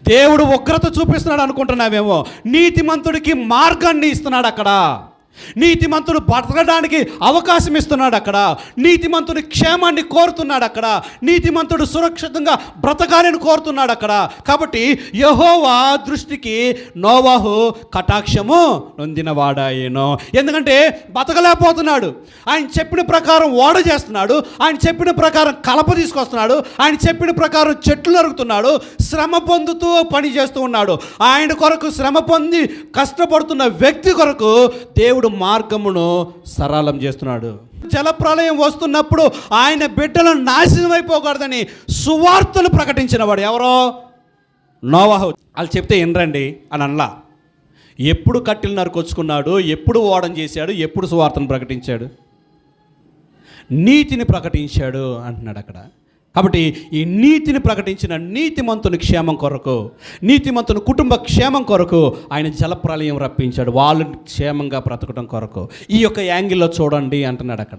దేవుడు ఉగ్రత చూపిస్తున్నాడు అనుకుంటున్నావేమో, నీతిమంతుడికి మార్గాన్ని ఇస్తున్నాడు అక్కడ. నీతిమంతుడు బ్రతకడానికి అవకాశం ఇస్తున్నాడు అక్కడ. నీతిమంతుడి క్షేమాన్ని కోరుతున్నాడు అక్కడ. నీతిమంతుడు సురక్షితంగా బ్రతకాలని కోరుతున్నాడు అక్కడ. కాబట్టి యెహోవా దృష్టికి నోవాహు కటాక్షము నొందినవాడాయేనో. ఎందుకంటే బతకలేకపోతున్నాడు. ఆయన చెప్పిన ప్రకారం ఓడ చేస్తున్నాడు, ఆయన చెప్పిన ప్రకారం కలప తీసుకొస్తున్నాడు, ఆయన చెప్పిన ప్రకారం చెట్లు నరుగుతున్నాడు, శ్రమ పొందుతూ పని చేస్తూ ఉన్నాడు. ఆయన కొరకు శ్రమ పొంది కష్టపడుతున్న వ్యక్తి కొరకు దేవుడు మార్గమును సరళం చేస్తున్నాడు. జలప్రలయం వస్తున్నప్పుడు ఆయన బిడ్డలను నాశనం అయిపోకూడదని సువార్తను ప్రకటించిన వాడు ఎవరో? నోవాహు. వాళ్ళు చెప్తే వినరండి అని అనలా. ఎప్పుడు కట్టెలు నరుకొచ్చుకున్నాడు, ఎప్పుడు ఓడం చేశాడు, ఎప్పుడు సువార్తను ప్రకటించాడు? నీతిని ప్రకటించాడు అంటున్నాడు అక్కడ. కాబట్టి ఈ నీతిని ప్రకటించిన నీతిమంతుని క్షేమం కొరకు, నీతిమంతుని కుటుంబ క్షేమం కొరకు ఆయన జలప్రలయం రప్పించాడు, వాళ్ళు క్షేమంగా బ్రతకడం కొరకు. ఈ యొక్క యాంగిల్లో చూడండి అంటున్నాడు అక్కడ.